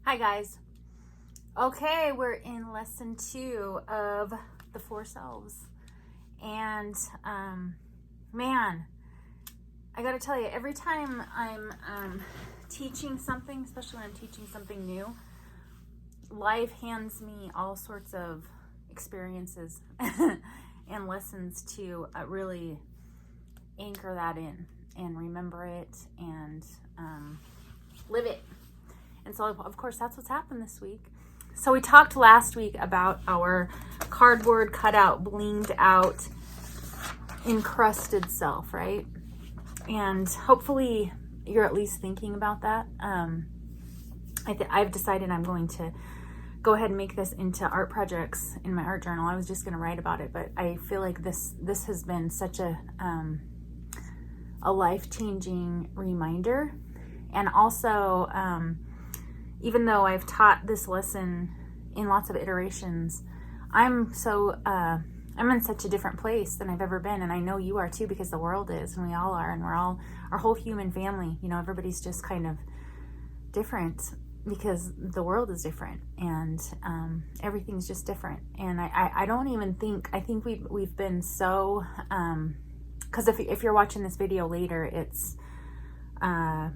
Hi guys. Okay, we're in lesson 2 of the 4 selves. And man, I gotta tell you, every time I'm teaching something, especially when I'm teaching something new, life hands me all sorts of experiences and lessons to really anchor that in and remember it and live it. And so, of course, that's what's happened this week. So we talked last week about our cardboard cutout, blinged out, encrusted self, right? And hopefully you're at least thinking about that. I've decided I'm going to go ahead and make this into art projects in my art journal. I was just going to write about it, but I feel like this has been such a life-changing reminder. And also, even though I've taught this lesson in lots of iterations, I'm in such a different place than I've ever been. And I know you are too, because the world is, and we all are, and we're all, our whole human family, you know, everybody's just kind of different because the world is different, and everything's just different. And I don't even think, I think we've been so, because if you're watching this video later, it's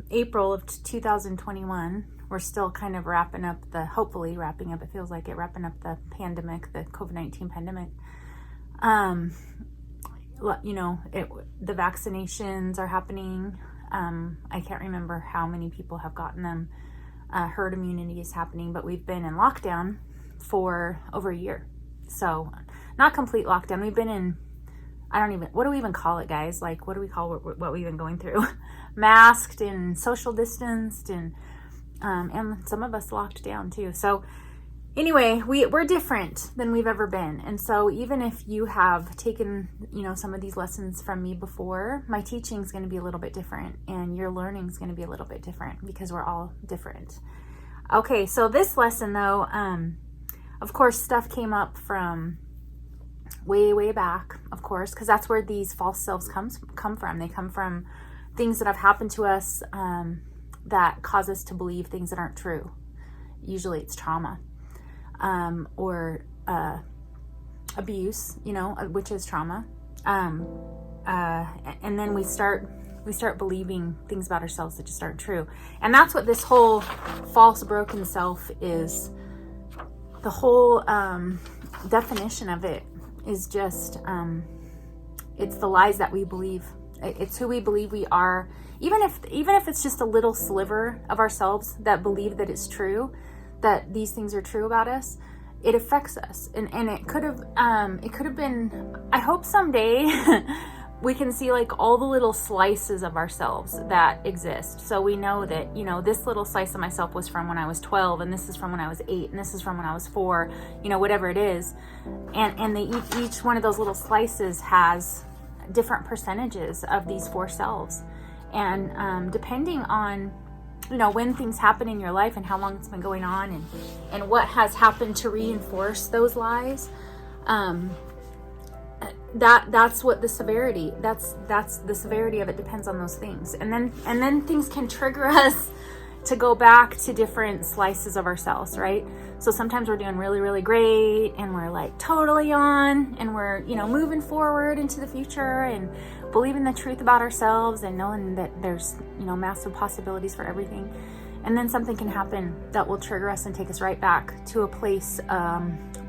April of 2021. We're still kind of hopefully wrapping up, it feels like it, wrapping up the pandemic, the COVID-19 pandemic. You know, the vaccinations are happening. I can't remember how many people have gotten them. Herd immunity is happening, but we've been in lockdown for over a year. So not complete lockdown. We've been in, what do we even call it, guys? Like, what do we call what we've been going through? Masked and social distanced, and some of us locked down too. So anyway, we're different than we've ever been. And so even if you have taken, you know, some of these lessons from me before, my teaching is going to be a little bit different, and your learning is going to be a little bit different, because we're all different. Okay, so this lesson though, of course, stuff came up from way back, of course, because that's where these false selves come from. They come from things that have happened to us that cause us to believe things that aren't true. Usually it's trauma, or abuse, you know, which is trauma. And then we start believing things about ourselves that just aren't true. And that's what this whole false broken self is. The whole definition of it is just, it's the lies that we believe. It's who we believe we are. Even if it's just a little sliver of ourselves that believe that it's true, that these things are true about us, it affects us. And it could have been, I hope someday we can see like all the little slices of ourselves that exist. So we know that, you know, this little slice of myself was from when I was 12, and this is from when I was 8, and this is from when I was 4, you know, whatever it is. And each one of those little slices has different percentages of these 4 selves. And depending on, you know, when things happen in your life and how long it's been going on, and what has happened to reinforce those lies, that's what the severity, that's the severity of it depends on those things. And then things can trigger us to go back to different slices of ourselves, right? So sometimes we're doing really great, and we're like totally on, and we're, you know, moving forward into the future and believing the truth about ourselves and knowing that there's, you know, massive possibilities for everything. And then something can happen that will trigger us and take us right back to a place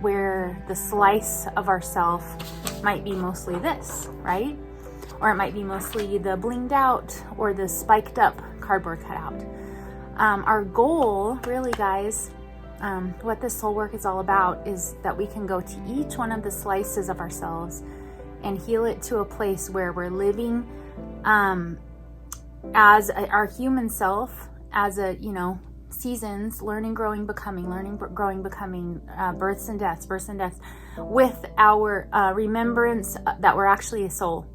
where the slice of ourself might be mostly this, right? Or it might be mostly the blinged out or the spiked up cardboard cutout. Our goal, really, guys, what this soul work is all about, is that we can go to each one of the slices of ourselves and heal it to a place where we're living as our human self, as a, you know, seasons, learning, growing, becoming, births and deaths, with our remembrance that we're actually a soul,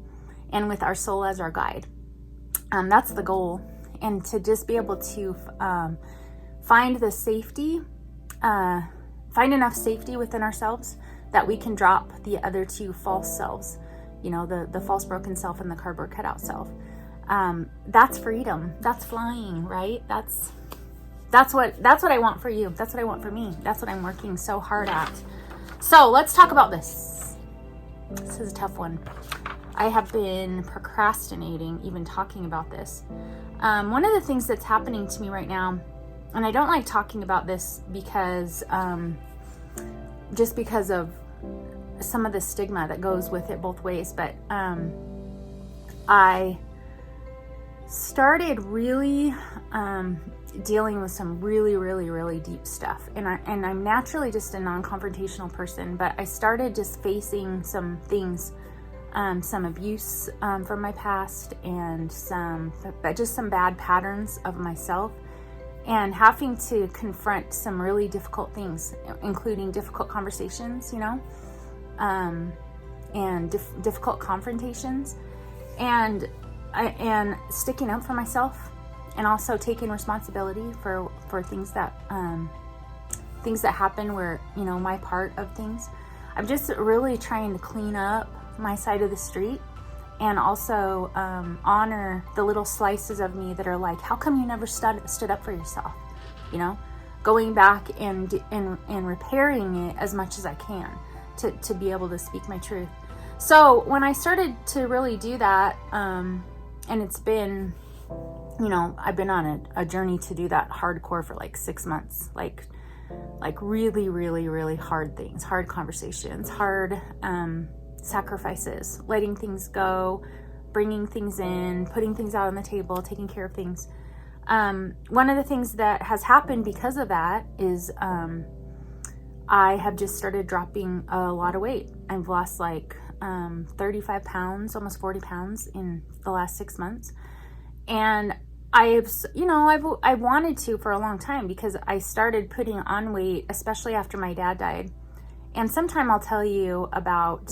and with our soul as our guide. That's the goal. And to just be able to find the safety, find enough safety within ourselves that we can drop the other 2 false selves, you know, the false broken self and the cardboard cutout self. That's freedom. That's flying, right? That's that's what I want for you. That's what I want for me. That's what I'm working so hard at. So let's talk about this. This is a tough one. I have been procrastinating even talking about this. One of the things that's happening to me right now, and I don't like talking about this because just because of some of the stigma that goes with it both ways, but I started really dealing with some really deep stuff, and I'm naturally just a non-confrontational person, but I started just facing some things, some abuse from my past, and some bad patterns of myself, and having to confront some really difficult things, including difficult conversations, and difficult confrontations, and sticking up for myself, and also taking responsibility for things that happen where, my part of things. I'm just really trying to clean up my side of the street, and also honor the little slices of me that are like, how come you never stood up for yourself? Going back and repairing it as much as I can to be able to speak my truth. So when I started to really do that, and it's been, I've been on a journey to do that hardcore for like 6 months, like really hard things, hard conversations, hard sacrifices, letting things go, bringing things in, putting things out on the table, taking care of things. One of the things that has happened because of that is I have just started dropping a lot of weight. I've lost like 35 pounds, almost 40 pounds in the last 6 months. And I've wanted to for a long time, because I started putting on weight, especially after my dad died. And sometime I'll tell you about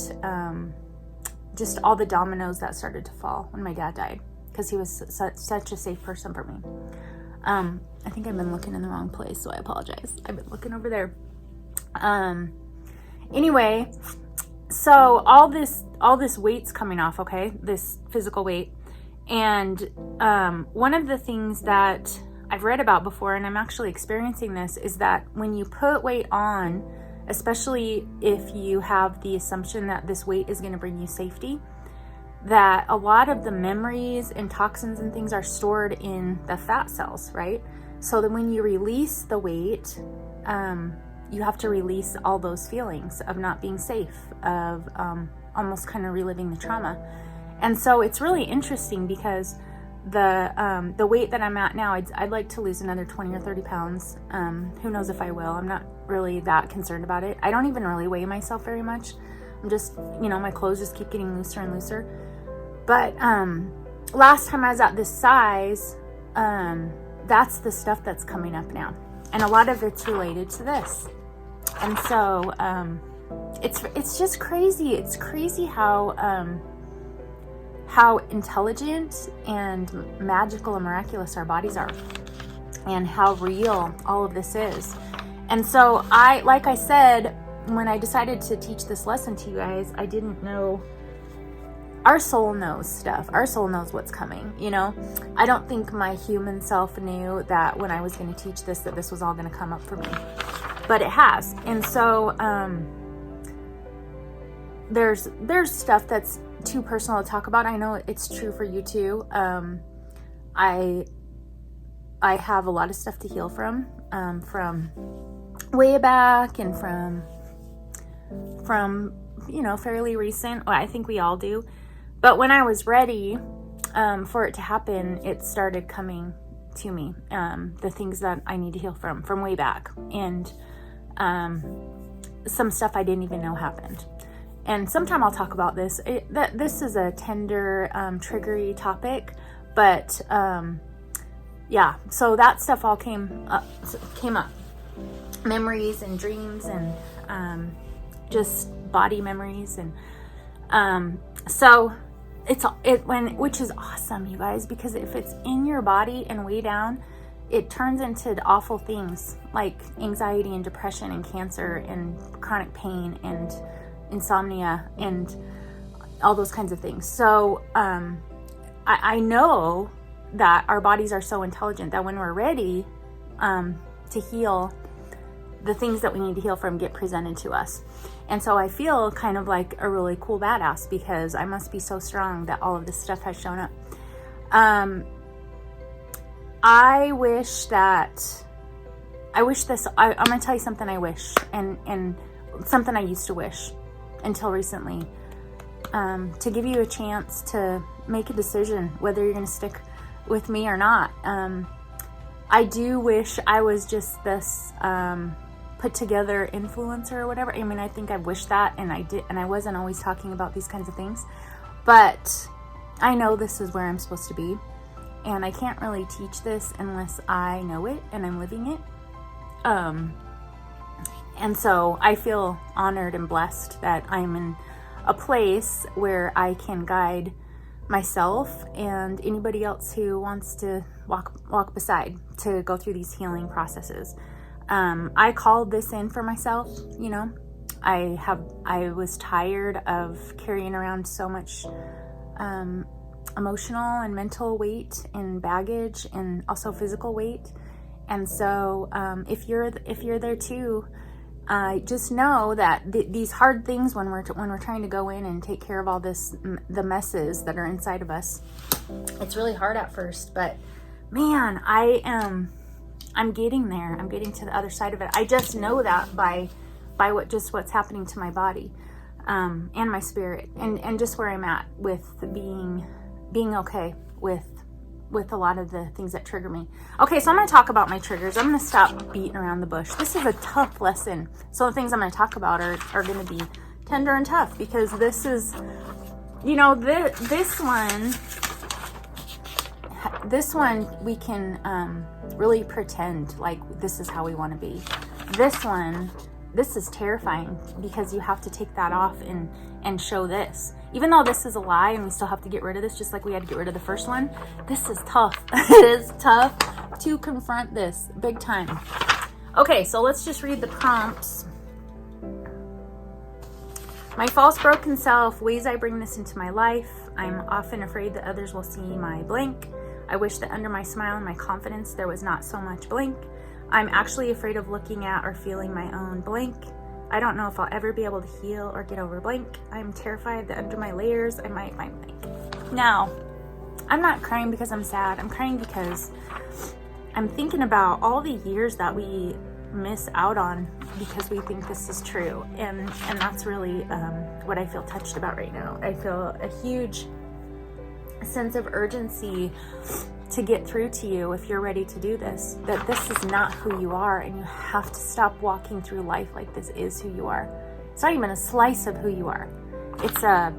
just all the dominoes that started to fall when my dad died, because he was such a safe person for me. I think I've been looking in the wrong place, so I apologize. I've been looking over there. Anyway, so all this weight's coming off, okay? This physical weight. And one of the things that I've read about before, and I'm actually experiencing this, is that when you put weight on, especially if you have the assumption that this weight is going to bring you safety, that a lot of the memories and toxins and things are stored in the fat cells, right? So that when you release the weight, you have to release all those feelings of not being safe, of almost kind of reliving the trauma. And so it's really interesting, because the weight that I'm at now, I'd like to lose another 20 or 30 pounds. Who knows if I will. I'm not really that concerned about it. I don't even really weigh myself very much. I'm just, my clothes just keep getting looser and looser. But last time I was at this size, that's the stuff that's coming up now. And a lot of it's related to this. And so it's just crazy. It's crazy how intelligent and magical and miraculous our bodies are, and how real all of this is. And so like I said, when I decided to teach this lesson to you guys, I didn't know. Our soul knows stuff. Our soul knows what's coming, I don't think my human self knew that when I was going to teach this, that this was all going to come up for me, but it has. And so there's stuff that's too personal to talk about. I know it's true for you too. I have a lot of stuff to heal from way back, and from fairly recent. Well, I think we all do. But when I was ready for it to happen, it started coming to me, the things that I need to heal from way back, and some stuff I didn't even know happened. And sometime I'll talk about this. This is a tender, triggery topic, but yeah. So that stuff all came up. Memories and dreams, and just body memories, and so which is awesome, you guys, because if it's in your body and way down, it turns into awful things like anxiety and depression and cancer and chronic pain and insomnia and all those kinds of things. So I know that our bodies are so intelligent that when we're ready, to heal the things that we need to heal from get presented to us. And so I feel kind of like a really cool badass because I must be so strong that all of this stuff has shown up. I'm going to tell you something I wish, and something I used to wish until recently, to give you a chance to make a decision whether you're going to stick with me or not. I do wish I was just this put together influencer or whatever. I mean, I think I wish that, and I did, and I wasn't always talking about these kinds of things, but I know this is where I'm supposed to be, and I can't really teach this unless I know it and I'm living it. And so I feel honored and blessed that I'm in a place where I can guide myself and anybody else who wants to walk beside to go through these healing processes. I called this in for myself, you know. I was tired of carrying around so much emotional and mental weight and baggage, and also physical weight. And so if you're there too, just know that these hard things, when we're trying to go in and take care of all the messes that are inside of us, it's really hard at first, but man, I'm getting there. I'm getting to the other side of it. I just know that by what's happening to my body, and my spirit, and just where I'm at with being okay with a lot of the things that trigger me. Okay, so I'm going to talk about my triggers. I'm going to stop beating around the bush. This is a tough lesson. So the things I'm going to talk about are going to be tender and tough, because this is, you know, this one we can really pretend like this is how we want to be. This is terrifying, because you have to take that off and show this. Even though this is a lie and we still have to get rid of this, just like we had to get rid of the first one, this is tough. It is tough to confront this big time. Okay, so let's just read the prompts. My false broken self, ways I bring this into my life. I'm often afraid that others will see my blank. I wish that under my smile and my confidence there was not so much blank. I'm actually afraid of looking at or feeling my own blank. I don't know if I'll ever be able to heal or get over blank. I'm terrified that under my layers I might find blank. Now, I'm not crying because I'm sad. I'm crying because I'm thinking about all the years that we miss out on because we think this is true. And that's really what I feel touched about right now. I feel a huge sense of urgency to get through to you, if you're ready to do this, that this is not who you are, and you have to stop walking through life like this is who you are. It's not even a slice of who you are. I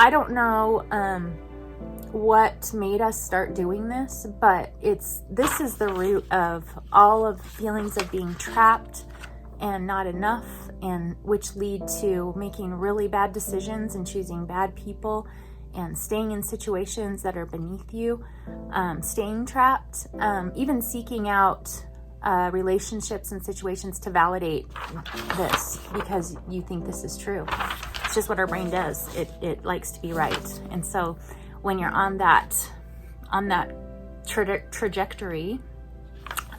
don't know what made us start doing this, but this is the root of all of feelings of being trapped and not enough, and which lead to making really bad decisions and choosing bad people and staying in situations that are beneath you, staying trapped, even seeking out relationships and situations to validate this because you think this is true. It's just what our brain does. It likes to be right. And so when you're on that trajectory,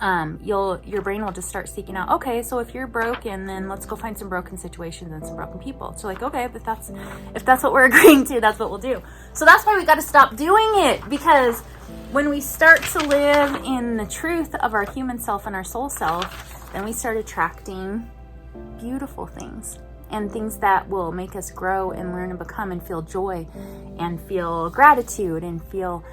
your brain will just start seeking out, okay, so if you're broken, then let's go find some broken situations and some broken people. So like, okay, if that's what we're agreeing to, that's what we'll do. So that's why we got to stop doing it, because when we start to live in the truth of our human self and our soul self, then we start attracting beautiful things and things that will make us grow and learn and become and feel joy and feel gratitude and feel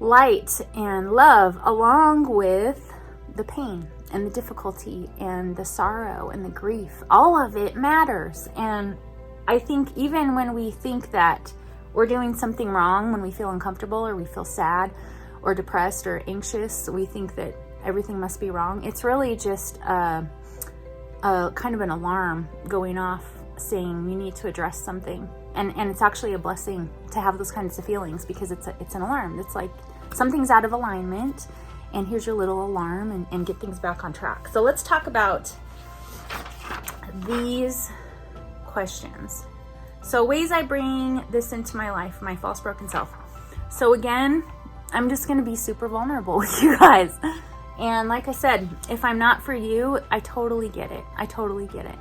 light and love, along with the pain and the difficulty and the sorrow and the grief. All of it matters. And I think even when we think that we're doing something wrong, when we feel uncomfortable or we feel sad or depressed or anxious, we think that everything must be wrong. It's really just a kind of an alarm going off saying you need to address something. And it's actually a blessing to have those kinds of feelings, because it's an alarm. It's like something's out of alignment, and here's your little alarm, and get things back on track. So let's talk about these questions. So ways I bring this into my life, my false broken self. So again, I'm just going to be super vulnerable with you guys. And like I said, if I'm not for you, I totally get it. I totally get it.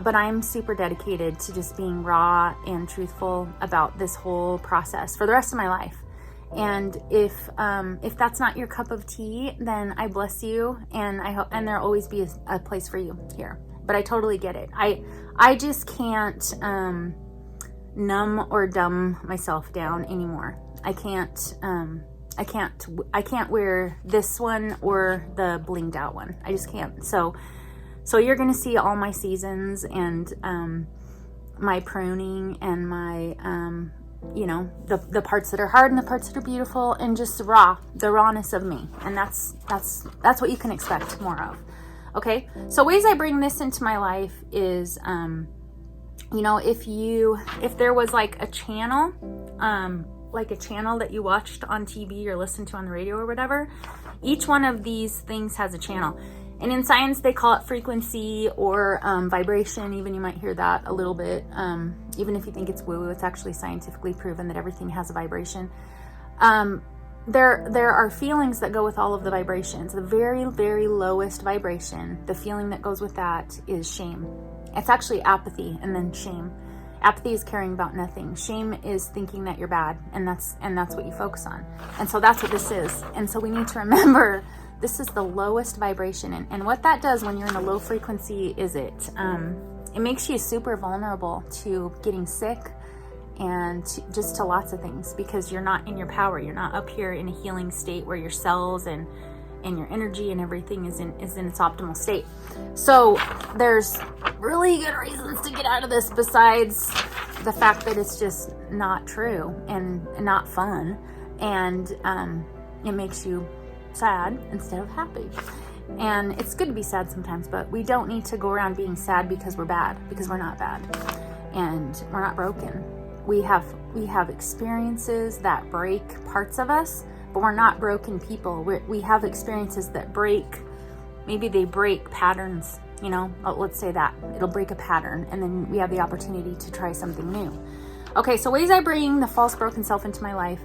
But I'm super dedicated to just being raw and truthful about this whole process for the rest of my life. And if that's not your cup of tea, then I bless you, and I hope, and there'll always be a place for you here. But I totally get it. I just can't numb or dumb myself down anymore. I can't wear this one or the blinged out one. I just can't. So you're gonna see all my seasons and my pruning and my the parts that are hard and the parts that are beautiful, and just the rawness of me. And that's what you can expect more of. Okay, so ways I bring this into my life is if there was like a channel that you watched on TV or listened to on the radio or whatever, each one of these things has a channel. And in science, they call it frequency or vibration. Even you might hear that a little bit. Even if you think it's woo-woo, it's actually scientifically proven that everything has a vibration. There are feelings that go with all of the vibrations. The very, very lowest vibration, the feeling that goes with that is shame. It's actually apathy and then shame. Apathy is caring about nothing. Shame is thinking that you're bad, and that's what you focus on. And so that's what this is. And so we need to remember this is the lowest vibration. And what that does when you're in a low frequency is it makes you super vulnerable to getting sick and just to lots of things, because you're not in your power. You're not up here in a healing state where your cells and your energy and everything is in its optimal state. So there's really good reasons to get out of this besides the fact that it's just not true and not fun, and it makes you sad instead of happy. And it's good to be sad sometimes, but we don't need to go around being sad because we're bad, because we're not bad and we're not broken. We have experiences that break parts of us, but we're not broken people. We have experiences that break, maybe they break patterns, let's say that. It'll break a pattern, and then we have the opportunity to try something new. Okay, so ways I bring the false broken self into my life.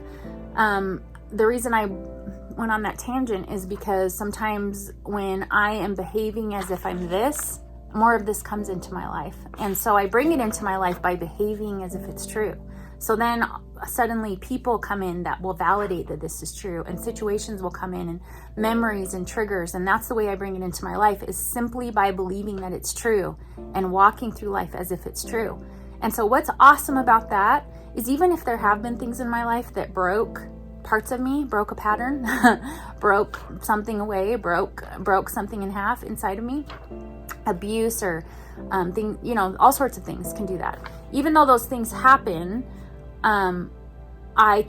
The reason I went on that tangent is because sometimes when I am behaving as if I'm this, more of this comes into my life. And so I bring it into my life by behaving as if it's true. So then suddenly people come in that will validate that this is true, and situations will come in and memories and triggers. And that's the way I bring it into my life, is simply by believing that it's true and walking through life as if it's true. And so what's awesome about that is even if there have been things in my life that broke parts of me, broke a pattern, broke something away, broke something in half inside of me, abuse or all sorts of things can do that. Even though those things happen, we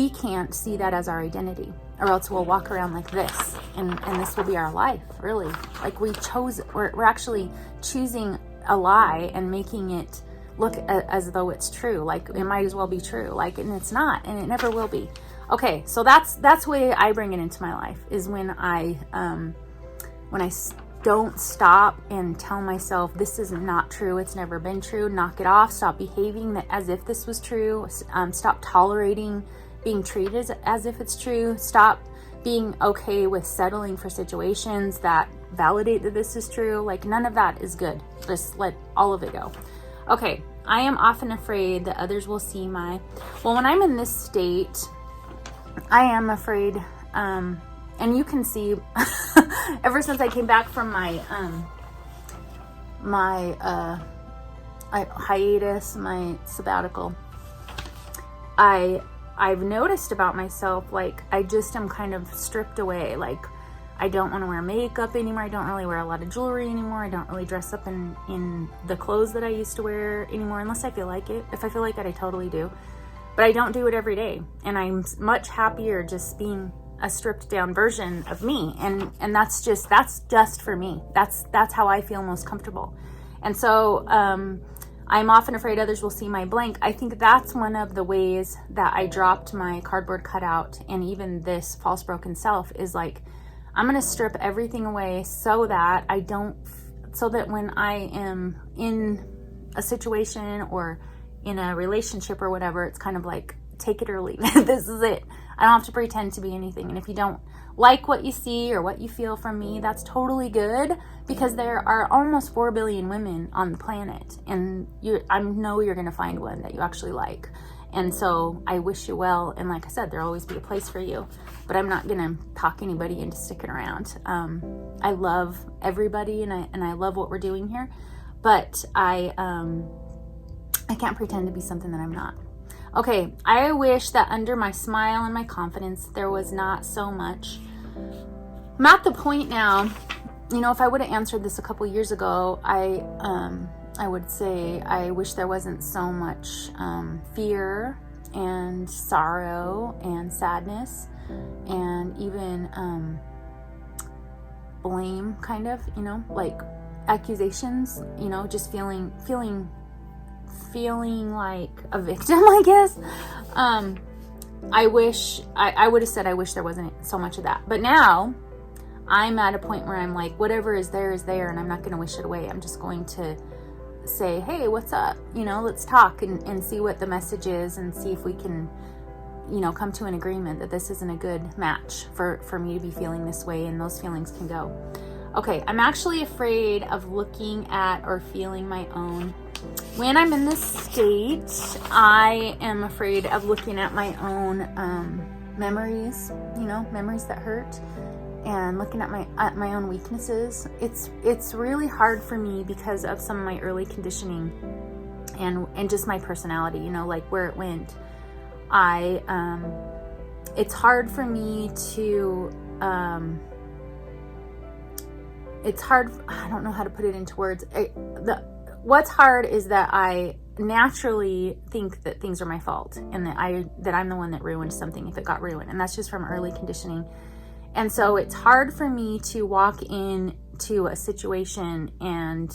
can't see that as our identity, or else we'll walk around like this, and this will be our life, really. Like we're actually choosing a lie and making it look as though it's true. Like it might as well be true, and it's not, and it never will be. Okay, so that's the way I bring it into my life, is when I don't stop and tell myself this is not true, it's never been true, knock it off, stop behaving as if this was true, stop tolerating being treated as if it's true, stop being okay with settling for situations that validate that this is true. Like none of that is good. Just let all of it go. Okay, I am often afraid that others will see when I'm in this state, I am afraid, and you can see, ever since I came back from my hiatus, my sabbatical, I've noticed about myself, like I just am kind of stripped away. Like I don't want to wear makeup anymore. I don't really wear a lot of jewelry anymore. I don't really dress up in the clothes that I used to wear anymore, unless I feel like it. If I feel like it, I totally do. But I don't do it every day. And I'm much happier just being a stripped down version of me. And that's just for me. That's how I feel most comfortable. And so I'm often afraid others will see my blank. I think that's one of the ways that I dropped my cardboard cutout and even this false broken self, is like, I'm going to strip everything away so that when I am in a situation or in a relationship or whatever, it's kind of like, take it or leave it. This is it. I don't have to pretend to be anything. And if you don't like what you see or what you feel from me, that's totally good, because there are almost 4 billion women on the planet, and I know you're going to find one that you actually like. And so I wish you well. And like I said, there'll always be a place for you, but I'm not going to talk anybody into sticking around. I love everybody, and I love what we're doing here, but I can't pretend to be something that I'm not. Okay, I wish that under my smile and my confidence, there was not so much. I'm at the point now, if I would have answered this a couple years ago, I would say I wish there wasn't so much fear and sorrow and sadness and even blame, kind of, like accusations, just feeling like a victim, I guess. I wish I would have said I wish there wasn't so much of that. But now I'm at a point where I'm like, whatever is there, and I'm not going to wish it away. I'm just going to say, hey, what's up? Let's talk and see what the message is, and see if we can, come to an agreement that this isn't a good match for me to be feeling this way, and those feelings can go. Okay, I'm actually afraid of looking at or feeling my own. When I'm in this state, I am afraid of looking at my own memories, memories that hurt, and looking at my own weaknesses. It's really hard for me because of some of my early conditioning and just my personality, like where it went. It's hard for me to I don't know how to put it into words. What's hard is that I naturally think that things are my fault, and that I'm the one that ruined something if it got ruined. And that's just from early conditioning. And so it's hard for me to walk into a situation and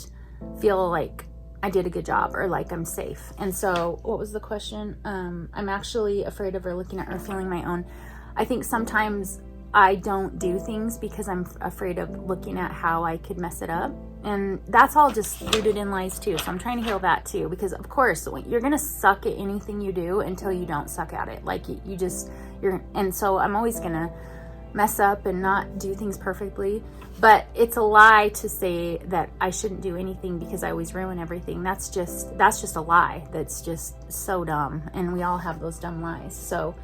feel like I did a good job or like I'm safe. And so what was the question? I'm actually afraid of or looking at or feeling my own. I think sometimes I don't do things because I'm afraid of looking at how I could mess it up. And that's all just rooted in lies too. So I'm trying to heal that too, because of course you're going to suck at anything you do until you don't suck at it. Like and so I'm always going to mess up and not do things perfectly. But it's a lie to say that I shouldn't do anything because I always ruin everything. That's just a lie. That's just so dumb. And we all have those dumb lies. So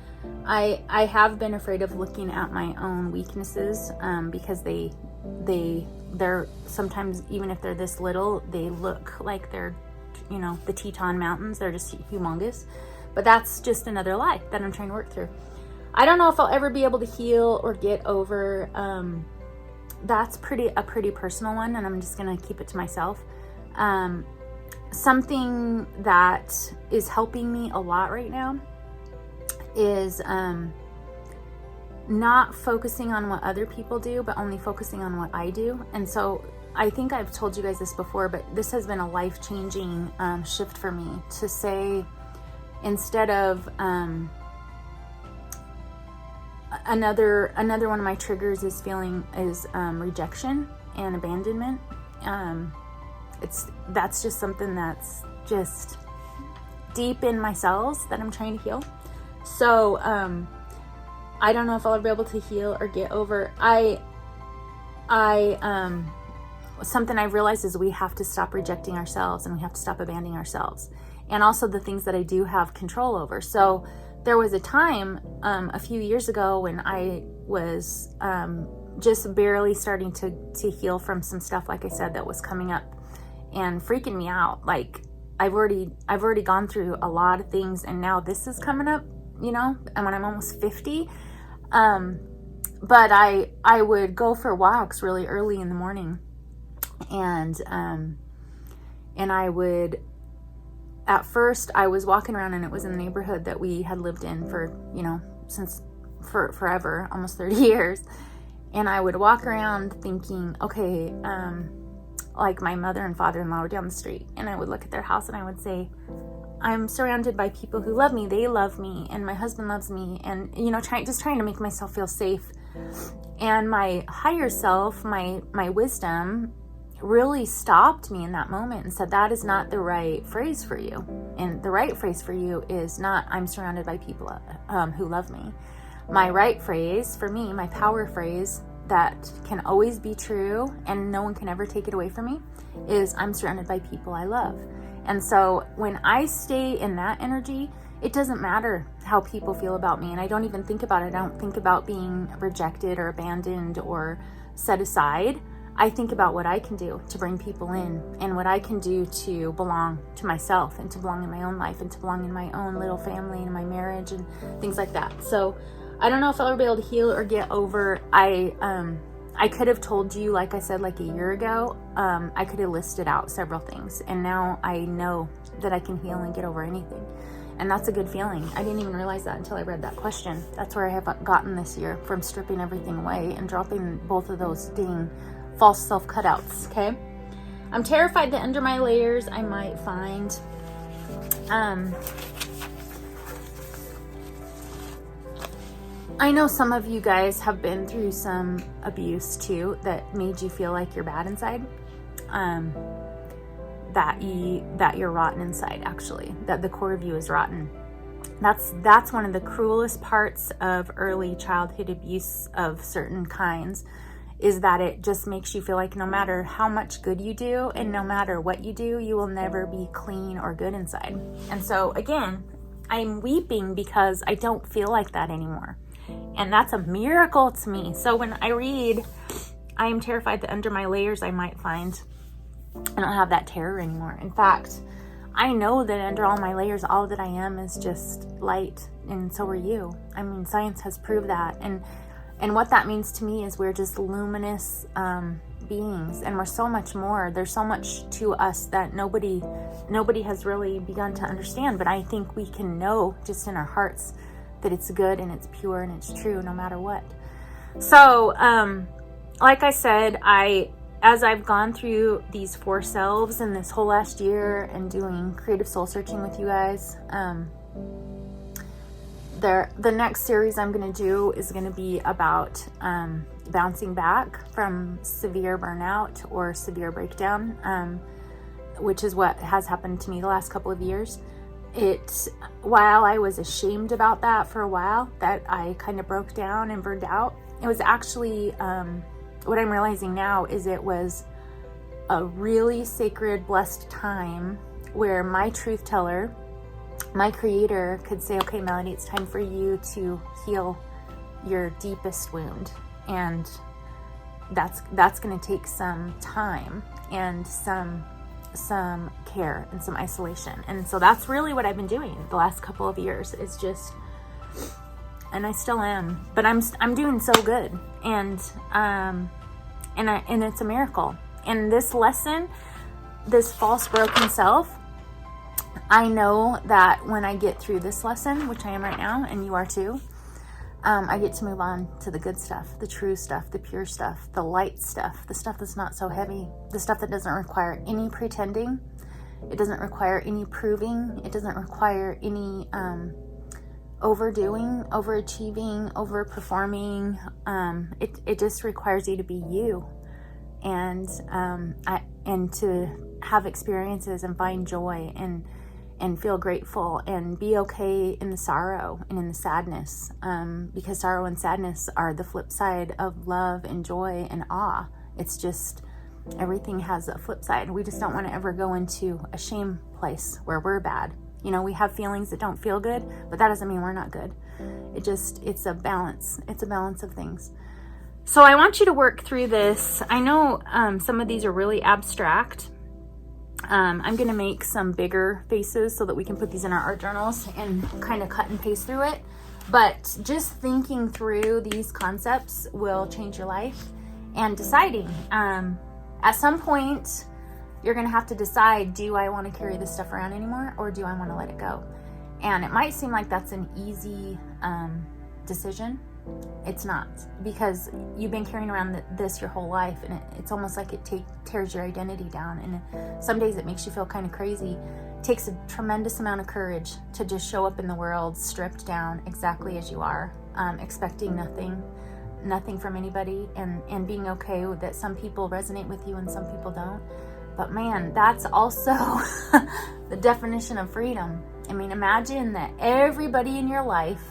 I have been afraid of looking at my own weaknesses because they're sometimes, even if they're this little, they look like they're, the Teton Mountains. They're just humongous. But that's just another lie that I'm trying to work through. I don't know if I'll ever be able to heal or get over. That's a pretty personal one, and I'm just going to keep it to myself. Something that is helping me a lot right now is not focusing on what other people do, but only focusing on what I do. And so I think I've told you guys this before, but this has been a life-changing shift for me to say, instead of another one of my triggers is rejection and abandonment. That's just something that's just deep in my cells that I'm trying to heal. So I don't know if I'll ever be able to heal or get over. Something I've realized is we have to stop rejecting ourselves, and we have to stop abandoning ourselves, and also the things that I do have control over. So there was a time a few years ago when I was just barely starting to heal from some stuff, like I said, that was coming up and freaking me out. Like I've already gone through a lot of things, and now this is coming up, and when I'm almost 50. But I would go for walks really early in the morning, and I would. At first, I was walking around, and it was in the neighborhood that we had lived in for forever, almost 30 years. And I would walk around thinking, okay, like my mother and father-in-law were down the street, and I would look at their house and I would say, I'm surrounded by people who love me. They love me, and my husband loves me, and trying to make myself feel safe. And my higher self, my wisdom, really stopped me in that moment and said, that is not the right phrase for you. And the right phrase for you is not, I'm surrounded by people who love me. My right phrase for me, my power phrase that can always be true and no one can ever take it away from me, is I'm surrounded by people I love. And so when I stay in that energy, it doesn't matter how people feel about me. And I don't even think about it. I don't think about being rejected or abandoned or set aside. I think about what I can do to bring people in, and what I can do to belong to myself, and to belong in my own life, and to belong in my own little family and my marriage and things like that. So I don't know if I'll ever be able to heal or get over. I could have told you, like I said, like a year ago, I could have listed out several things, and now I know that I can heal and get over anything. And that's a good feeling. I didn't even realize that until I read that question. That's where I have gotten this year, from stripping everything away and dropping both of those dang false self cutouts. Okay. I'm terrified that under my layers I might find I know some of you guys have been through some abuse too that made you feel like you're bad inside, that you're rotten inside, actually, that the core of you is rotten. That's one of the cruelest parts of early childhood abuse of certain kinds, is that it just makes you feel like no matter how much good you do and no matter what you do, you will never be clean or good inside. And so again, I'm weeping because I don't feel like that anymore. And that's a miracle to me. So when I read, I am terrified that under my layers I might find, I don't have that terror anymore. In fact, I know that under all my layers, all that I am is just light, and so are you. I mean, science has proved that. And what that means to me is we're just luminous beings, and we're so much more. There's so much to us that nobody has really begun to understand, but I think we can know just in our hearts that it's good and it's pure and it's true no matter what. So, like I said, as I've gone through these 4 selves in this whole last year and doing creative soul searching with you guys, the next series I'm going to do is going to be about bouncing back from severe burnout or severe breakdown, which is what has happened to me the last couple of years. While I was ashamed about that for a while, that I kind of broke down and burned out, it was actually, what I'm realizing now is it was a really sacred, blessed time where my truth teller, my creator, could say, okay, Melody, it's time for you to heal your deepest wound. And that's going to take some time and some care and some isolation. And so that's really what I've been doing the last couple of years, is just, and I still am, but I'm doing so good. And it's a miracle. And this lesson, this false broken self, I know that when I get through this lesson, which I am right now, and you are too, I get to move on to the good stuff, the true stuff, the pure stuff, the light stuff, the stuff that's not so heavy, the stuff that doesn't require any pretending. It doesn't require any proving. It doesn't require any overdoing, overachieving, overperforming. It just requires you to be you, and to have experiences and find joy and feel grateful and be okay in the sorrow and in the sadness, because sorrow and sadness are the flip side of love and joy and awe. It's just, everything has a flip side. We just don't want to ever go into a shame place where we're bad. You know, we have feelings that don't feel good, but that doesn't mean we're not good. It's a balance. It's a balance of things. So I want you to work through this. I know some of these are really abstract. I'm going to make some bigger faces so that we can put these in our art journals and kind of cut and paste through it. But just thinking through these concepts will change your life. And deciding, at some point, you're going to have to decide, do I want to carry this stuff around anymore, or do I want to let it go? And it might seem like that's an easy decision. It's not, because you've been carrying around this your whole life, and it's almost like it tears your identity down. And some days it makes you feel kind of crazy. It takes a tremendous amount of courage to just show up in the world stripped down exactly as you are, expecting nothing from anybody, and being okay with that some people resonate with you and some people don't. But man, that's also the definition of freedom. I mean, imagine that everybody in your life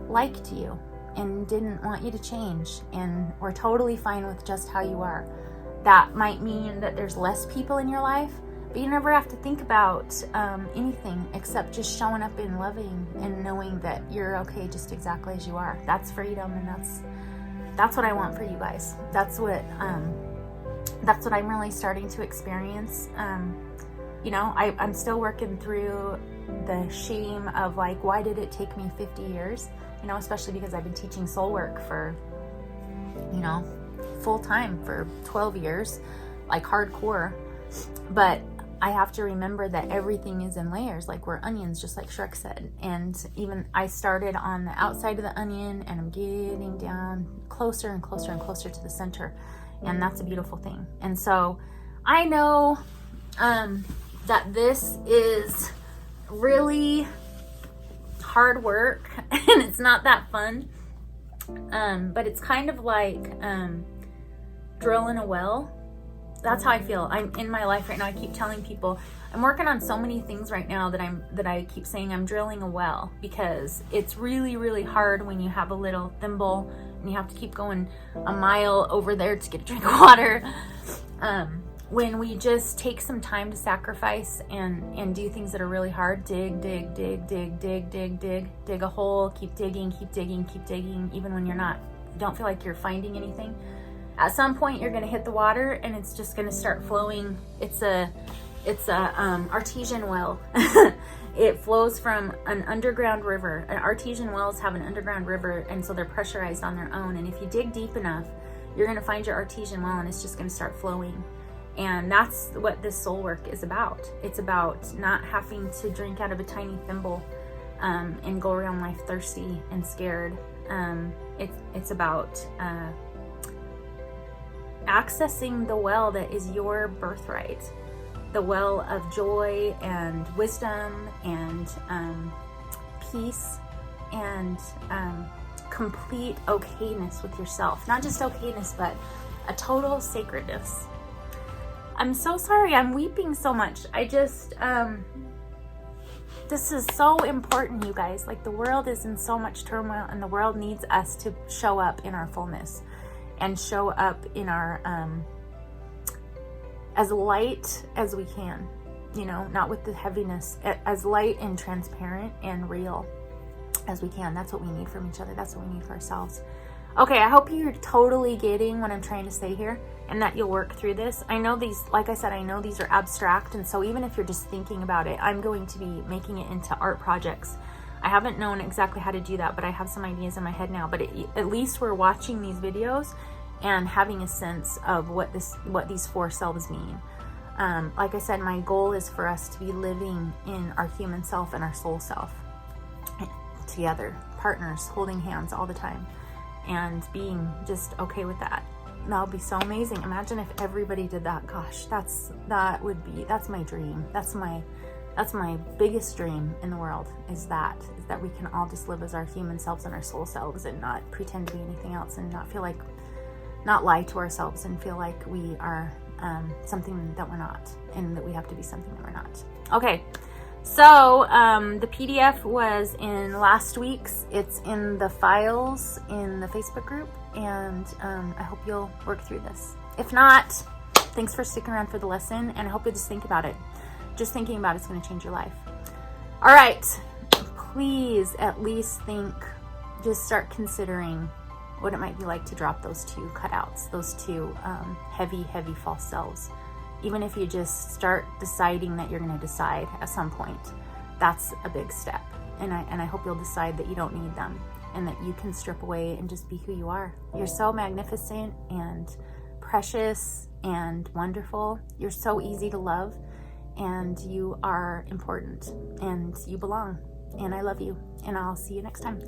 liked you, and didn't want you to change and were totally fine with just how you are. That might mean that there's less people in your life, but you never have to think about anything except just showing up and loving and knowing that you're okay just exactly as you are. That's freedom, and that's what I want for you guys. That's what I'm really starting to experience. You know, I'm still working through the shame of like, why did it take me 50 years? You know, especially because I've been teaching soul work for, you know, full time for 12 years, like hardcore. But I have to remember that everything is in layers, like we're onions, just like Shrek said. And even I started on the outside of the onion, and I'm getting down closer and closer and closer to the center. And that's a beautiful thing. And so I know that this is really hard work and it's not that fun. But it's kind of like drilling a well. That's how I feel. I'm in my life right now. I keep telling people I'm working on so many things right now that I keep saying I'm drilling a well, because it's really, really hard when you have a little thimble and you have to keep going a mile over there to get a drink of water. When we just take some time to sacrifice and do things that are really hard, dig a hole, keep digging, even when you don't feel like you're finding anything. At some point you're going to hit the water and it's just going to start flowing. It's a artesian well. It flows from an underground river. Artesian wells have an underground river, and so they're pressurized on their own. And if you dig deep enough, you're going to find your artesian well, and it's just going to start flowing. And that's what this soul work is about. It's about not having to drink out of a tiny thimble and go around life thirsty and scared. It's about accessing the well that is your birthright, the well of joy and wisdom and peace and complete okayness with yourself. Not just okayness, but a total sacredness. I'm so sorry I'm weeping so much. I just, this is so important, you guys. Like, the world is in so much turmoil, and the world needs us to show up in our fullness and show up in our, as light as we can, you know, not with the heaviness, as light and transparent and real as we can. That's what we need from each other. That's what we need for ourselves. Okay, I hope you're totally getting what I'm trying to say here, and that you'll work through this. I know these, like I said, I know these are abstract, and so even if you're just thinking about it, I'm going to be making it into art projects. I haven't known exactly how to do that, but I have some ideas in my head now. But at least we're watching these videos and having a sense of what these four selves mean. Like I said, my goal is for us to be living in our human self and our soul self together, partners, holding hands all the time, and being just okay with that. That would be so amazing. Imagine if everybody did that. Gosh, that's my dream. That's my biggest dream in the world, is that we can all just live as our human selves and our soul selves, and not pretend to be anything else, and not lie to ourselves and feel like we are something that we're not, and that we have to be something that we're not. Okay. So the PDF was in last week's. It's in the files in the Facebook group, and I hope you'll work through this. If not, thanks for sticking around for the lesson, and I hope you'll just think about it. Just thinking about it's going to change your life. All right, please at least just start considering what it might be like to drop those two cutouts, those two heavy false selves. Even if you just start deciding that you're going to decide at some point, that's a big step. And I hope you'll decide that you don't need them, and that you can strip away and just be who you are. You're so magnificent and precious and wonderful. You're so easy to love, and you are important, and you belong. And I love you, and I'll see you next time.